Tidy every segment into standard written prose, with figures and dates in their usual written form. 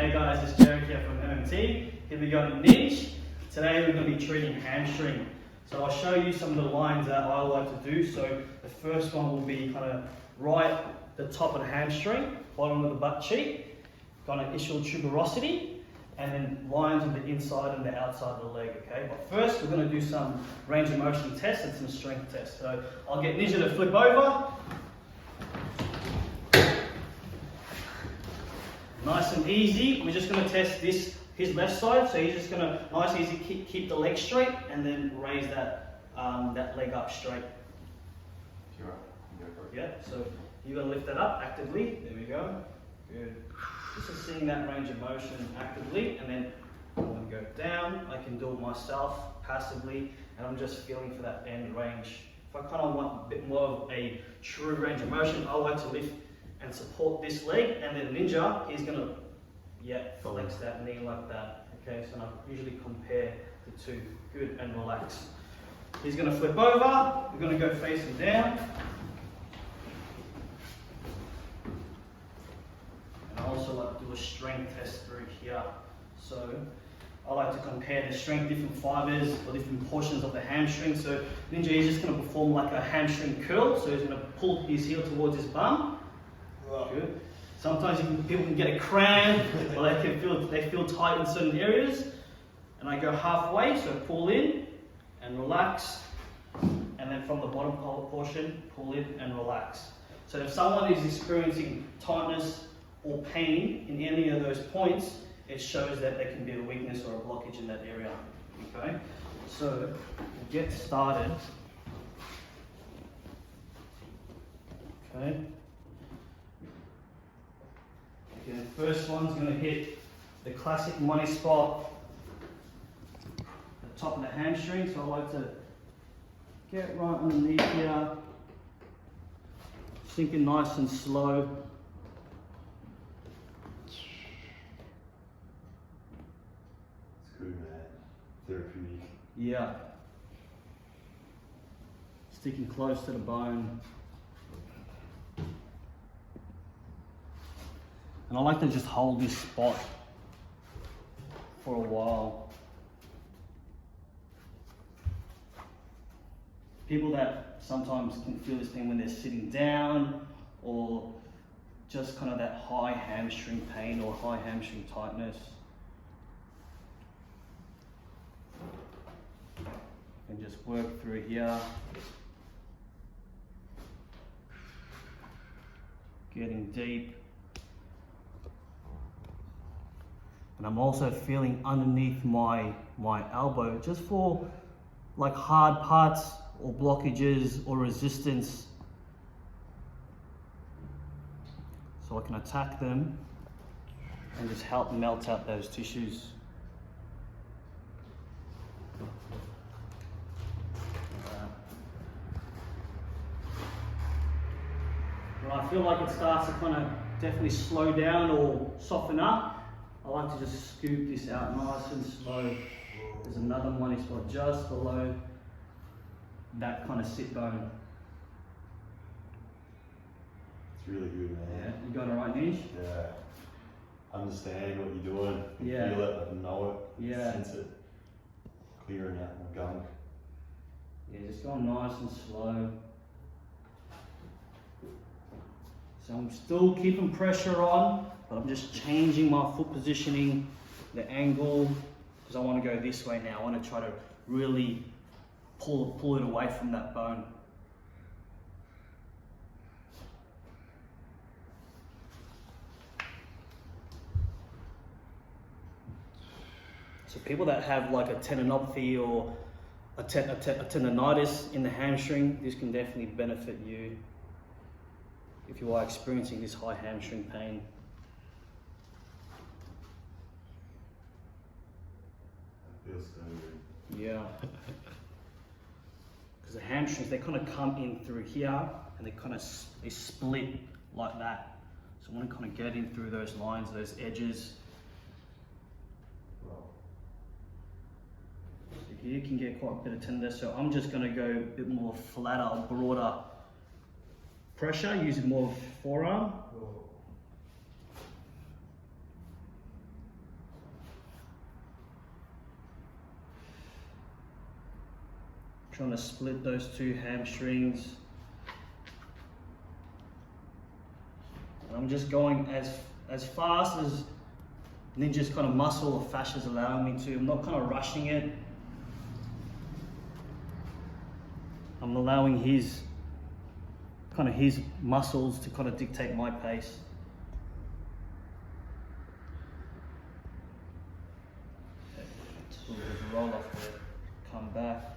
Hey guys, it's Jerrick here from MMT. Here we go in ninja. Today we're going to be treating hamstring. So I'll show you some of the lines that I like to do. So the first one will be kind of right the top of the hamstring, bottom of the butt cheek, kind of ischial tuberosity, and then lines on the inside and the outside of the leg, okay? But first we're going to do some range of motion tests and some strength tests. So I'll get Ninja to flip over. Nice and easy. We're just going to test his left side. So he's just going to nice and easy keep the leg straight and then raise that leg up straight. Sure. Yeah. So you're going to lift that up actively. There we go. Good. Just seeing that range of motion actively, and then I'm going to go down. I can do it myself passively, and I'm just feeling for that end range. If I kind of want a bit more of a true range of motion, I like to lift and support this leg, and then Ninja, he's going to flex that knee like that. Okay, so I usually compare the two. Good, and relax. He's going to flip over. We're going to go facing down. And I also like to do a strength test through here. So I like to compare the strength, different fibers or different portions of the hamstring. So Ninja is just going to perform like a hamstring curl. So he's going to pull his heel towards his bum. Good. Sometimes people can get a cramp, or they feel tight in certain areas. And I go halfway, so pull in and relax, and then from the bottom portion, pull in and relax. So if someone is experiencing tightness or pain in any of those points, it shows that there can be a weakness or a blockage in that area. Okay, so we'll get started. Okay. Okay, the first one's going to hit the classic money spot, the top of the hamstring. So I like to get right underneath here, sinking nice and slow. It's good, man. Therapeutic. Yeah. Sticking close to the bone. And I like to just hold this spot for a while. People that sometimes can feel this thing when they're sitting down, or just kind of that high hamstring pain or high hamstring tightness. And just work through here. Getting deep. And I'm also feeling underneath my elbow, just for like hard parts or blockages or resistance. So I can attack them and just help melt out those tissues. When I feel like it starts to kind of definitely slow down or soften up, I like to just scoop this out nice and slow. There's another money spot just below that kind of sit bone. It's really good, man. Yeah, you got it right, Nish? Yeah. Understanding what you're doing. Yeah. Feel it, I know it. Yeah. Sense it. Clearing out my gunk. Yeah, just going nice and slow. So I'm still keeping pressure on, but I'm just changing my foot positioning, the angle, because I want to go this way now. I want to try to really pull it away from that bone. So people that have like a tendinopathy or a tendonitis in the hamstring, this can definitely benefit you if you are experiencing this high hamstring pain. Feels so good. Yeah. Because the hamstrings, they kind of come in through here and they split like that. So I want to kind of get in through those lines, those edges. So here you can get quite a bit of tenderness. So I'm just going to go a bit more flatter, broader pressure, using more forearm. trying to split those two hamstrings. And I'm just going as fast as Ninja's kind of muscle or fascia is allowing me to. I'm not kind of rushing it. I'm allowing his muscles to kind of dictate my pace. Just a little bit of roll off there, come back.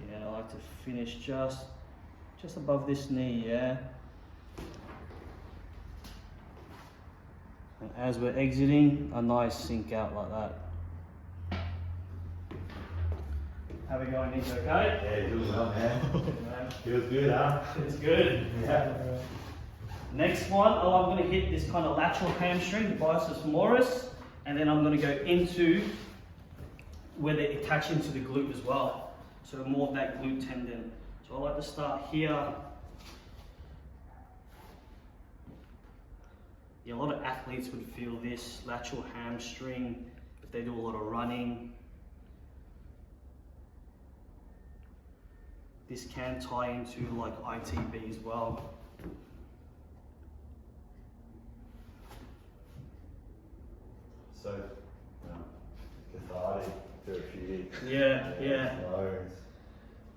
Yeah, I like to finish just above this knee, yeah. And as we're exiting, a nice sink out like that. How we going, Ninja, okay? Yeah, doing well, man. Feels good, huh? It's good. Yeah. Next one, I'm going to hit this kind of lateral hamstring, biceps femoris, and then I'm going to go into where they attach into the glute as well. So more of that glute tendon. So I like to start here. Yeah, a lot of athletes would feel this lateral hamstring if they do a lot of running. This can tie into like ITB as well. So, cathartic, therapeutic. Yeah. No, it's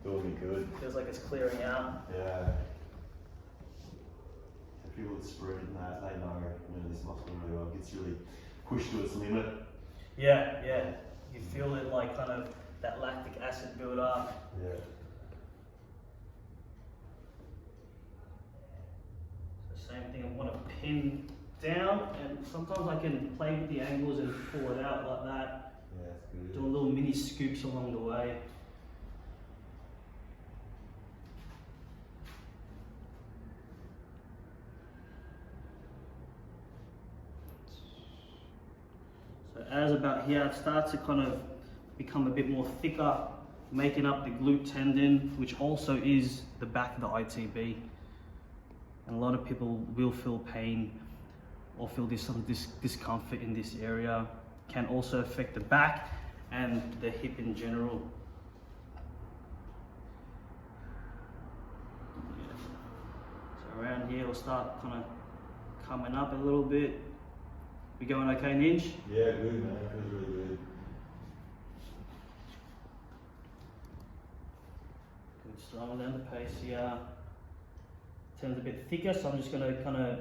doing me good. Feels like it's clearing out. Yeah. The people that sprint and that, they know, this muscle really well. It gets really pushed to its limit. Yeah. You feel it like kind of that lactic acid build up. Yeah. So same thing, I want to pin down, and sometimes I can play with the angles and pull it out like that. Yeah, that's good. Doing little mini scoops along the way. So as about here, it starts to kind of become a bit more thicker, making up the glute tendon, which also is the back of the ITB. And a lot of people will feel pain or feel some discomfort in this area. Can also affect the back and the hip in general. Yeah. So around here, we'll start kind of coming up a little bit. We going okay, Ninj? Yeah, good, man. It feels really good. Good, slowing down the pace here. Turns a bit thicker, so I'm just going to kind of,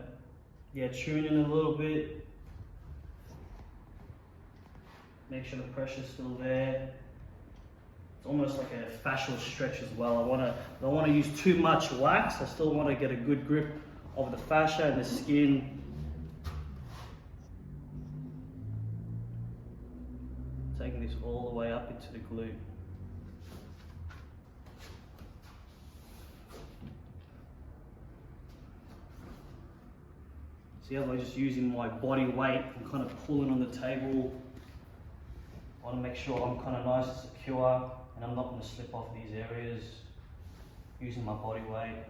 tune in a little bit. Make sure the pressure's still there. It's almost like a fascial stretch as well. I don't want to use too much wax. I still want to get a good grip of the fascia and the skin. Taking this all the way up into the glute. See how I'm just using my body weight and kind of pulling on the table. I want to make sure I'm kind of nice and secure and I'm not going to slip off these areas using my body weight.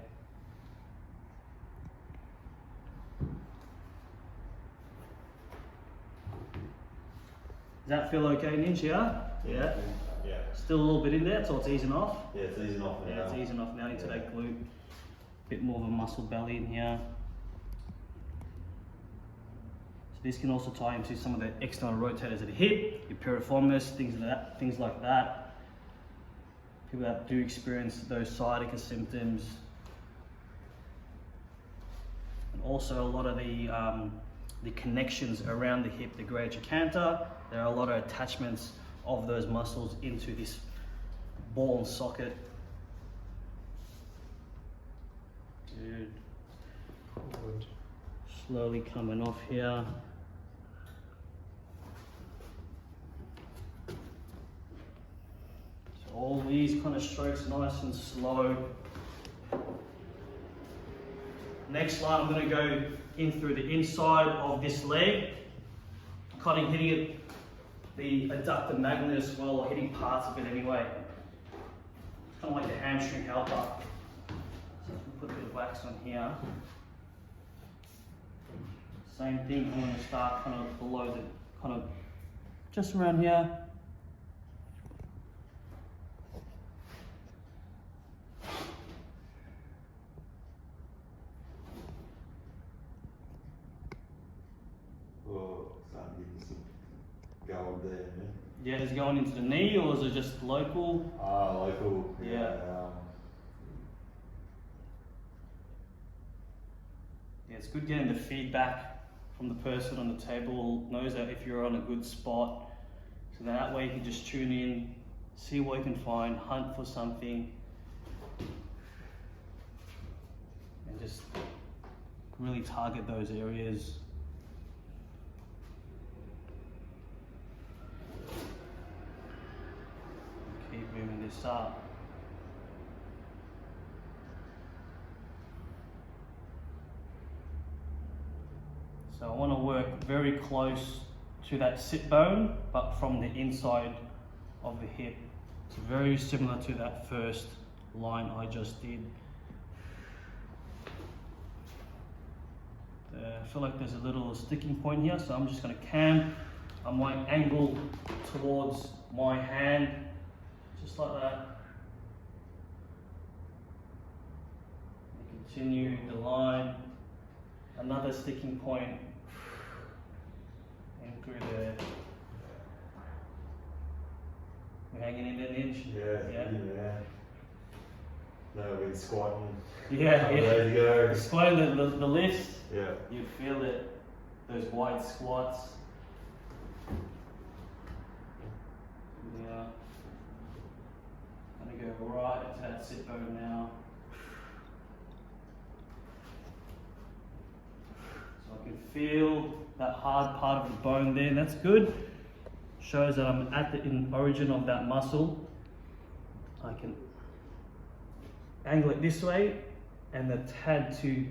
Does that feel okay, Ninja? Yeah? Yeah. Still a little bit in there, so it's easing off? Yeah, it's easing off now. Yeah, it's easing off now into that glute. Bit more of a muscle belly in here. So this can also tie into some of the external rotators of the hip, your piriformis, things like that. People that do experience those sciatica symptoms. And also a lot of the connections around the hip, the greater trochanter. There are a lot of attachments of those muscles into this ball and socket. Good. Good. Slowly coming off here. So all these kind of strokes nice and slow. Next line, I'm going to go in through the inside of this leg, kind of hitting it, the adductor magnet as well, or hitting parts of it anyway. It's kind of like the hamstring helper. So put a bit of wax on here. Same thing, I'm going to start kind of below the, kind of just around here. Oh, starting to get some gold there, man. Yeah, is it going into the knee or is it just local? Local. Yeah. Yeah, it's good getting the feedback from the person on the table, knows that if you're on a good spot. So that way you can just tune in, see what you can find, hunt for something, and just really target those areas. Keep moving this up. So I want to work very close to that sit bone, but from the inside of the hip. It's very similar to that first line I just did. I feel like there's a little sticking point here, so I'm just going to cam. I might angle towards my hand, just like that. And continue the line. Another sticking point. And through there. We're hanging in there, Ninja? Yeah. No, we've been squatting. Yeah. There you go. Squatting the lifts. Yeah. You feel it. Those wide squats. Yeah. I'm gonna go right into that sit bone now. So I can feel that hard part of the bone there. That's good. Shows that I'm at the origin of that muscle. I can angle it this way and the tad to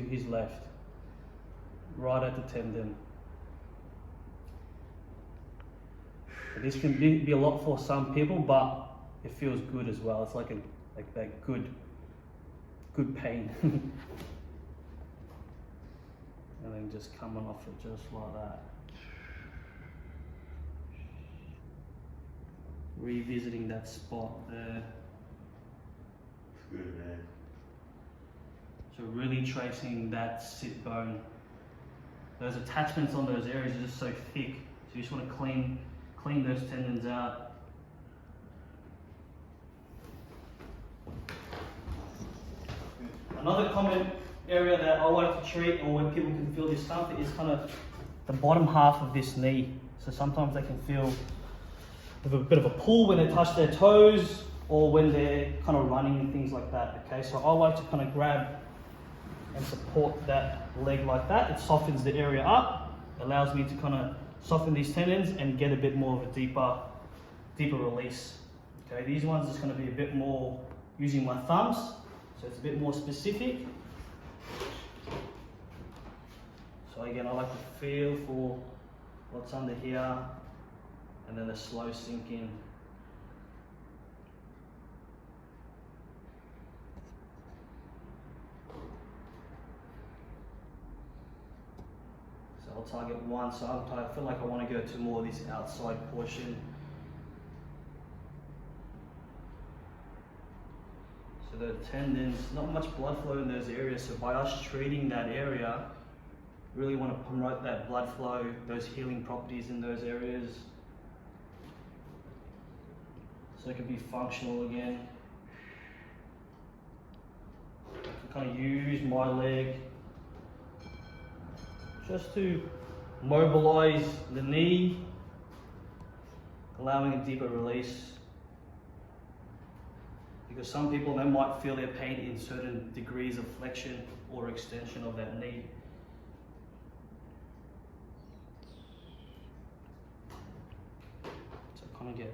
his left, right at the tendon. This can be a lot for some people, but it feels good as well. It's like that good pain. And then just coming off it just like that. Revisiting that spot there. It's good, man. So really tracing that sit bone. Those attachments on those areas are just so thick. So you just want to clean those tendons out. Another common area that I like to treat, or where people can feel discomfort, is kind of the bottom half of this knee. So sometimes they can feel a bit of a pull when they touch their toes, or when they're kind of running and things like that. Okay, so I like to kind of grab and support that leg like that. It softens the area up, allows me to kind of soften these tendons and get a bit more of a deeper release. Okay, these ones are just going to be a bit more using my thumbs, so it's a bit more specific. So again, I like to feel for what's under here, and then a slow sink in. So I'll target one side. I feel like I want to go to more of this outside portion. So the tendons, not much blood flow in those areas, so by us treating that area, really want to promote that blood flow, those healing properties in those areas. So it can be functional again. I can kind of use my leg just to mobilize the knee, allowing a deeper release. Because some people, they might feel their pain in certain degrees of flexion or extension of that knee.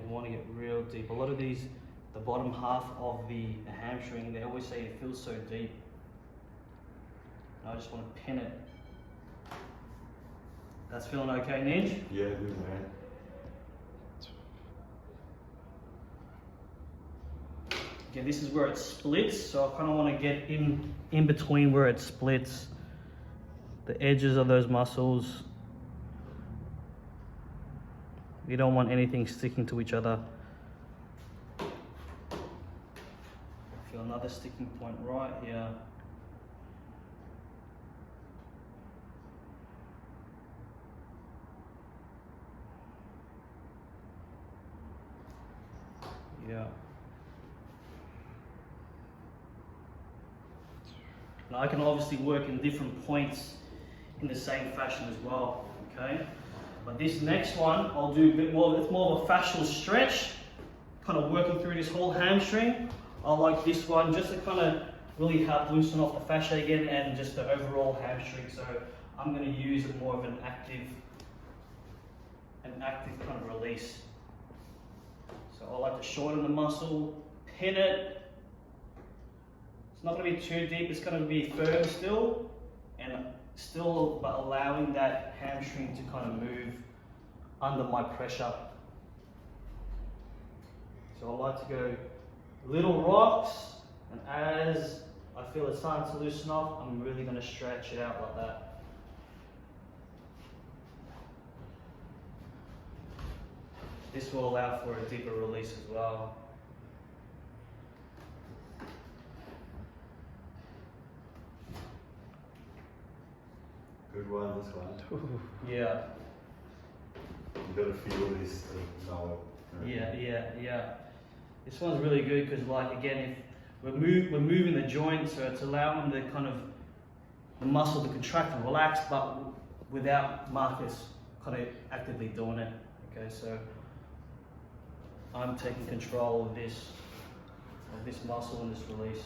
Want to get real deep. A lot of these, the bottom half of the hamstring, they always say it feels so deep. And I just want to pin it. That's feeling okay, Ninj? Yeah, good, man. Again, this is where it splits, so I kind of want to get in between where it splits, the edges of those muscles. You don't want anything sticking to each other. Feel another sticking point right here. Yeah. Now I can obviously work in different points in the same fashion as well, okay? But this next one, I'll do a bit more, it's more of a fascial stretch, kind of working through this whole hamstring. I like this one just to kind of really help loosen off the fascia again and just the overall hamstring. So I'm going to use it more of an active kind of release. So I like to shorten the muscle, pin it. It's not going to be too deep, it's going to be firm still, and still but allowing that hamstring to kind of move under my pressure. So I like to go little rocks, and as I feel it's starting to loosen up, I'm really going to stretch it out like that. This will allow for a deeper release as well. Good one, this one. Yeah. You've got to feel this to know it. Yeah. This one's really good because, like, again, if we're moving the joint, so it's allowing the kind of the muscle to contract and relax, but without Marcus kind of actively doing it. Okay, so I'm taking control of this muscle and this release.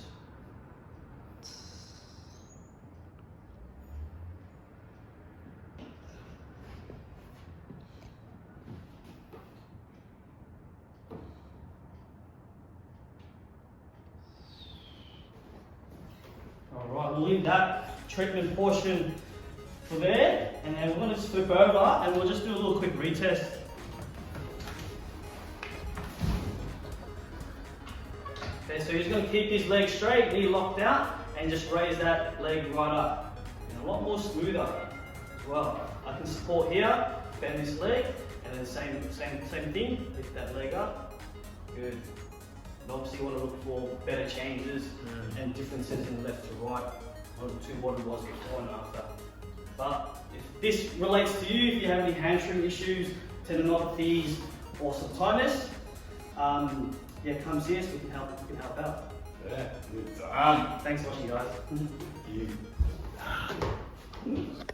Alright, we'll leave that treatment portion for there, and then we're going to flip over and we'll just do a little quick retest. Okay, so he's going to keep his leg straight, knee locked out, and just raise that leg right up. And a lot more smoother as well. I can support here, bend this leg, and then same thing, lift that leg up. Good. And obviously you want to look for better changes and differences in left to right to what it was before and after. But if this relates to you, if you have any hamstring issues, tendinopathies, or some tightness, yeah, come see us, we can help out. Yeah, good. Thanks for watching, guys. You.